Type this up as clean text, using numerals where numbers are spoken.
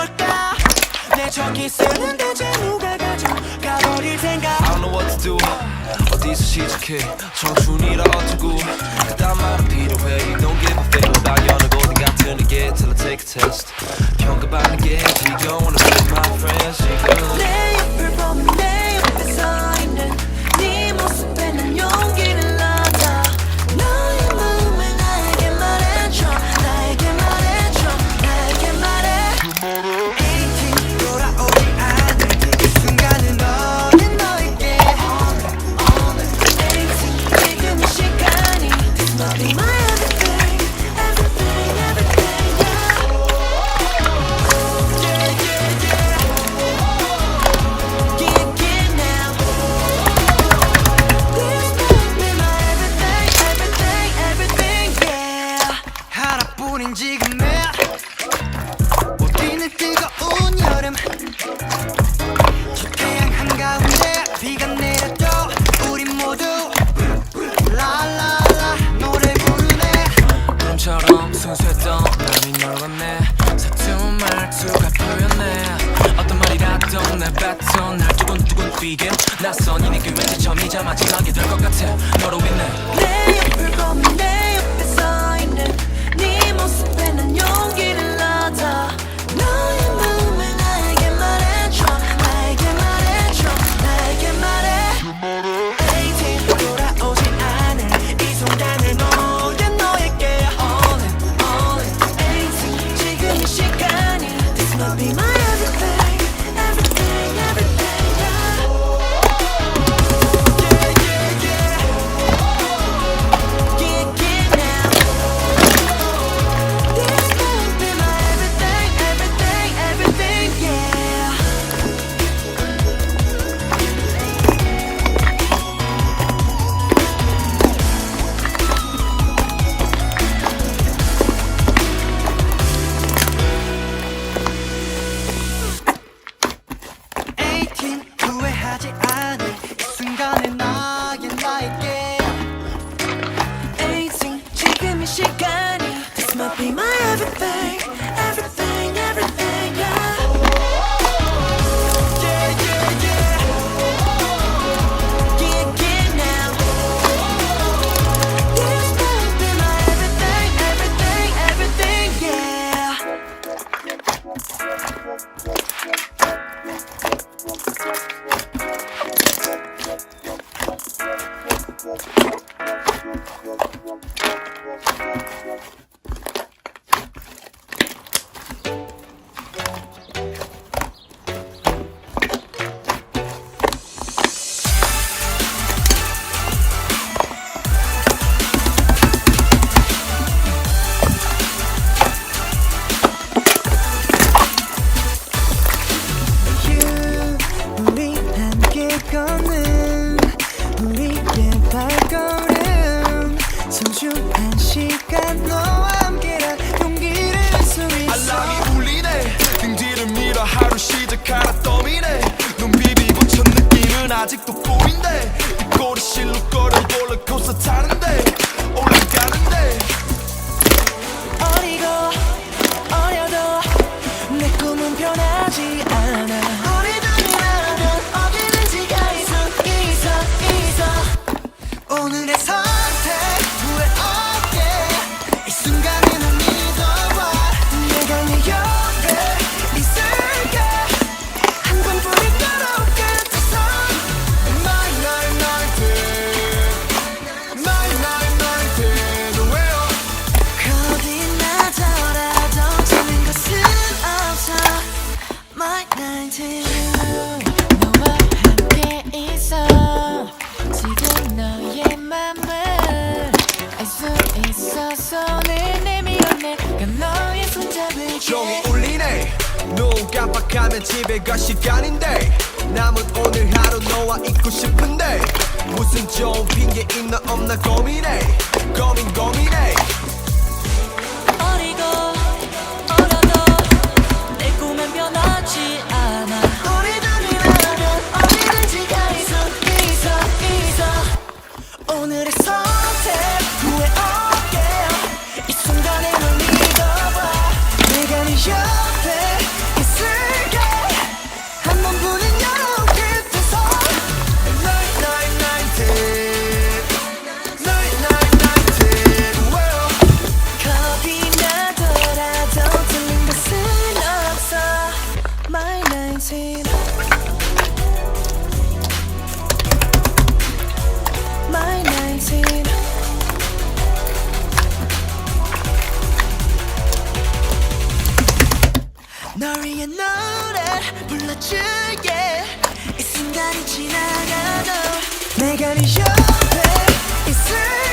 걸까 내 저기 쓰는 대체 누가 가져가버릴 생각 I don't know what to do 어디서 시작해 청춘이라 어쩌고 그딴 말은 필요해 You don't give a fuck about 여느 고등 같은 게 till I take a test 평가받는 게 지겨워 wanna be my friend 지금 내 옆을 보면 내 옆에 서있는 네 모습에 난 용기를 얻어 너의 마음을 나에게 말해줘 나에게 말해줘 나에게 말해 18 돌아오지 않을 이 순간은 너는 너에게 18 지금 이 시간이 This must be my everything everything everything Get now This must be my everything everything everything yeah 하나뿐인 지금의 우리는 뜨거운 여름 저 태양 한가운데 비가 내려도 우린 모두 라라라 노래 부르네 꿈처럼 순수했던 남이 널 건네 서툰 말투가 표현해 어떤 말이라도 내 뱉어 날 두근두근 뛰게 낯선 이 느낌 왠지 처음이자 마지막이 될 것 같아 너로 인해 내 옆을 보면 내 옆에 서있는 네 모습에 난 용기를 얻어 너의 마음을 나에게 말해줘 나에게 말해줘 나에게 말해 18 돌아오지 않을 이 순간을 모든 너에게 all in 18 지금 이 시간이 This must be my everything everything everything yeah. Get now This must be my everything everything everything yeah 후회하지 않을 이 순간에 나에게 18 지금 이 시간이 This must be my everything everything everything yeah. Get now This must be my everything everything everything yeah 우리 함께 걷는 우리의 발걸음 소중한 시간 너와 함께란 용기를 소리쳐 알람이 울리네 등 뒤를 밀어 하루 시작하라 떠미네 눈 비비고 첫 느낌은 아직도 보인대 이 꼬리 실룩거려 롤러코스터 타는데 올라가는데 어리고 어려도 내 꿈은 변하지 않아 우리들이라면 어디든지 갈 수 있어 오늘의 선택 후회 없게 이 순간에 난 믿어봐 내가 네 옆에 있을게 한 번뿐인 걸어올 끝에서 My night night My night night 왜요 어디나 더라도 지는 것은 없어 My 19 너와 함께 있어 지금 너의 맘을 알 수 있어 손을 내밀어 내가 너의 손잡을게 종이 울리네 눈 깜빡하면 집에 갈 시간인데 남은 오늘 하루 너와 있고 싶은데 무슨 좋은 핑계 있나 없나 고민해 고민해 어리고 어려도 내 꿈은 변하지 않아 우리들이라면 어디든지 갈 수 있어 오늘의 선택 후회 없게 이 순간에 널 믿어봐 내가 네 옆에 있을게 위해 노래를 불러줄게 이 순간이 지나가도 내가 네 옆에 있을